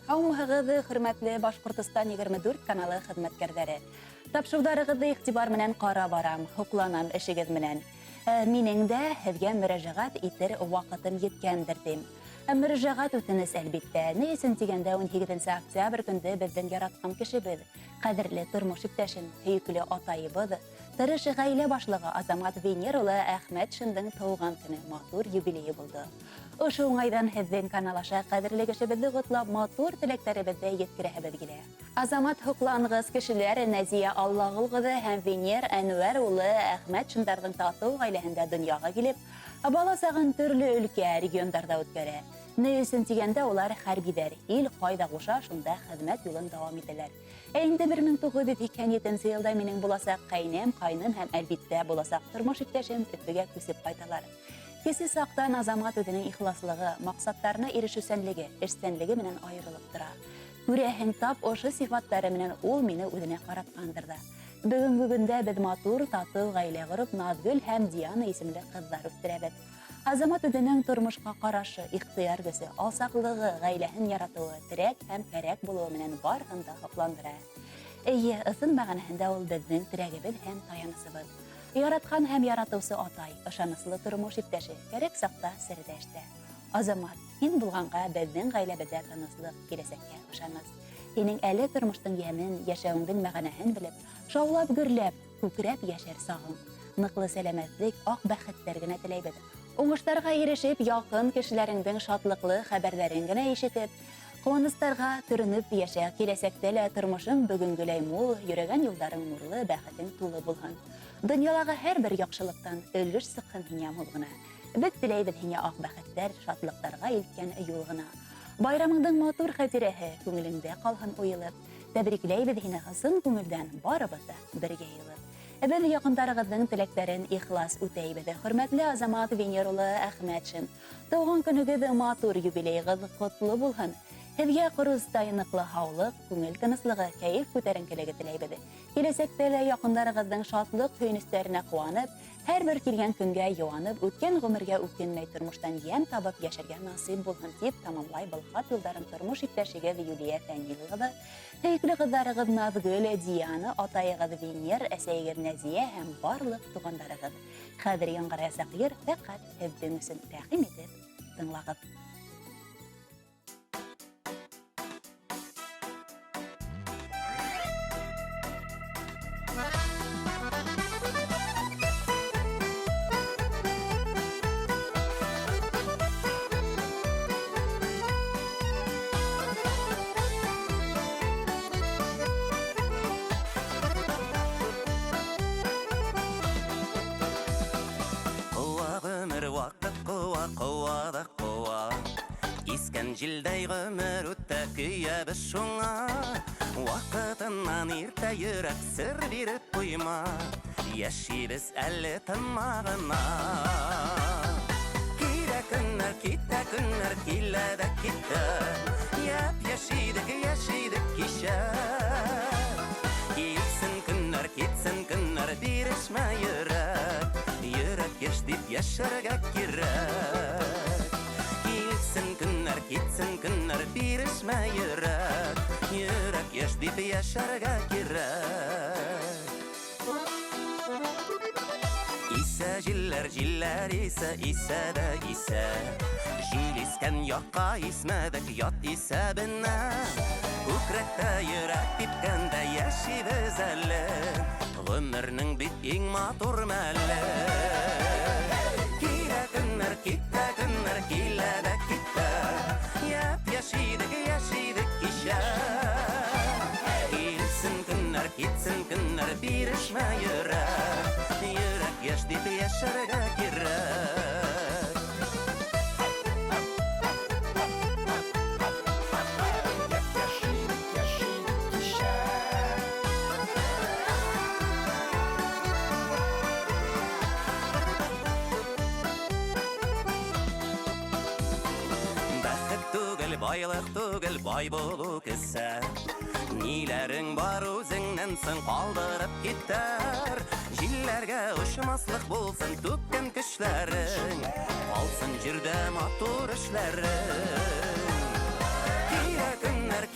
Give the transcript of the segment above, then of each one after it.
Һаумыһығыҙ, хөрмәтле Башҡортостан 24 каналы хеҙмәткәрҙәре. Тапшырыуҙарығыҙҙы иғтибар менән ҡара барам, һоҡланам эшегеҙ менән. Минең дә һеҙгә мөрәжәғәт итер ваҡытым еткәндер тим. Мөрәжәғәт үтенес әлбиттә. Ни өсөн тигәндә 18 октябрь көндө беҙҙең яратҡан кешебеҙ, ҡәҙерле тормош иптәшем, һөйөклө атайыбыҙ, тырыш ғаилә башлығы Азамат Венер улы Әхмәтшиндың тыуған көнө матур юбилейы булды. Ошо уңайҙан һеҙҙең канал аша ҡәҙерле кешебеҙҙе ҡотлап матур теләктәребеҙҙе еткерәһебеҙ килә. Азамат һоҡланғыс кешеләр Нәзиә Аллағол ҡыҙы һәм Венер Әнүәр улы Әхмәтшиндарҙың татыу ғаиләһендә донъяға килеп, бала сағын төрлө өлкә региондарҙа үткәрә. Ни өсөн тигәндә улар хәрбиҙәр, ил ҡайҙа ҡуша, шунда хеҙмәт юлын дауам итәләр. Инде 1987 йылда минең буласаҡ ҡәйнәм, ҡайным һәм әлбиттә буласаҡ тормош иптәшем Өфөгә күсеп ҡайталар. Кесе саҡтан Азамат үҙенең ихласлығы, маҡсаттарына ирешеүсәнлеге, эшсәнлеге менән айырылып тора. Күрәһең, тап ошо сифаттары менән ул мине үҙенә ҡаратҡандыр ҙа. Бөгөнгө көндә беҙ матур, татыу ғаилә ҡороп, Наҙгөл һәм Диана исемле ҡыҙҙар үҫтерәбеҙ. Азамат үҙенең тормошҡа ҡарашы, ихтыяр көсө, алсаҡлығы, ғаиләһен яратыуы, терәк һәм кәрәк булыуы менән барыһын да һоҡландыра. Эйе, ысын мәғәнәһендә ул беҙҙең терәгебеҙ һәм таянысыбыҙ. Яратҡан һәм яратыусы атай, ышаныслы тормош иптәше, кәрәк саҡта серҙәштә. Азамат, һин булғанға беҙҙең ғаиләбеҙҙә тыныслыҡ, киләсәккә ышаныс. Һинең әле тормоштоң йәмен, йәшәүеңдең мәғәнәһен белеп, шаулап гөрләп, күкрәп йәшәр сағың. Ныҡлы сәләмәтлек, аҡ бәхеттәр генә теләйбеҙ. Уңыштарға ирешеп, яҡын кешеләреңдең шатлыҡлы хәбәрҙәрен генә ишетеп, ҡыуаныстарға төрөнөп йәшә, киләсәктә лә тормошоң бөгөнгөләй мул, йөрөгән юлдарың нурлы, бәхетең тулы булһын. Донъялағы һәр бер яҡшылыҡтан өлөш сыҡһын һиңә мул ғына. Беҙ теләйбеҙ һиңә аҡ бәхеттәр, шатлыҡтарға илткән юл ғына. Байрамыңдың матур хәтирәһе күңелеңдә ҡалһын уйылып. Тәбрикләйбеҙ һине ысын күңелдән, барыбыҙ да бергә йылып. Беҙ яҡындарығыҙҙың теләктәрен ихлас үтәйбеҙ. Хөрмәтле Азамат Венер улы Әхмәтшин, тыуған көнөгөҙ матур юбилейығыҙ ҡотло булһын. Һеҙгә ҡоростай ныҡлы һаулыҡ, күңел тыныслығы, кәйеф күтәренкелеге теләйбеҙ. Киләсәктә лә яҡындарығыҙҙың шатлыҡ һөйөнөстәренә ҡыуанып, һәр бер килгән көнгә йыуанып, үткән ғүмергә үкенмәй тормоштан йән табып йәшәргә насип булһын тип тамамлай был хат юлдарын тормош иптәшегеҙ Юлия Фәнилова, һөйөклө ҡыҙҙарығыҙ Наҙгөл, Диана, атайығыҙ Венер, әсәйегеҙ Нәзиә һәм барлыҡ туғандарығыҙ. Хәҙер яңғыраясаҡ йыр фәҡәт һеҙҙең өсөн тәҡдим итеп тыңлағыҙ. Искән жилдәй ғөмөр үтті көйәбіз шуңа. Вақытынан иртә йөрәк сыр биреп ҡуйма. Йәшибез әле тынмағына. Килә көннәр, китә көннәр, килә дә китә. Йәшидек, йәшидек кишә. Китсен көннәр, бирешмә йөрәк. Йөрәк йәш дип йәшәргә кирәк. Китсен көннәр, бирешмә йөрәк. Йөрәк йәш дип йәшәргә кирәк. Исә җилләр, җилләр исә, исә дә исә. Җил искән яҡҡа исмәдек ят исәбенә. Күкрәктә йөрәк типкәндә йәшибез әле. Ғүмернең бит иң матур мәле. Килә көннәр, китә көннәр, килә дә китә. Йәшидек кишә. Китсен көннәр, бирешмә йөрәк. Йөрәк йәш дип йәшәргә кирәк. Байлык түгел, бай булу кесә. Ниләрең бар үзеңнән соң калдырып китәр. Җилләргә очмаслык булсын түккән көчләрең. Алсын җирдә матур эшләрең. Килә көннәр,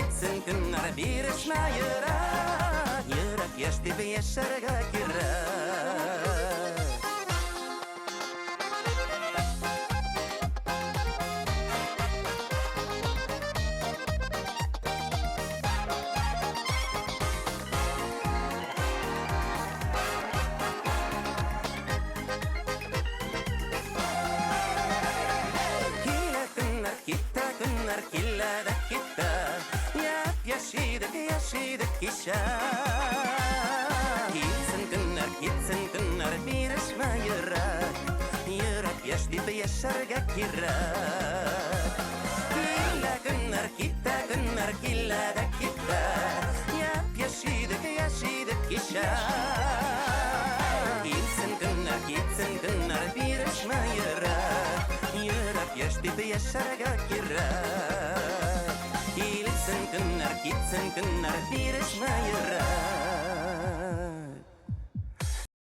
gitsin günler bir ışmayıra Yürek yaş dibi yaşarga girer Gitta günler killada gitta Yap yaşidik işa Gitsin günler bir ışma yürek yaş dibi yaşarga girer Gitta günler killada gitta Yap yaşidik işa Gitsin günler bir ışma Yürek yaş dibi yaşarga girer Gitsin günler bir ışma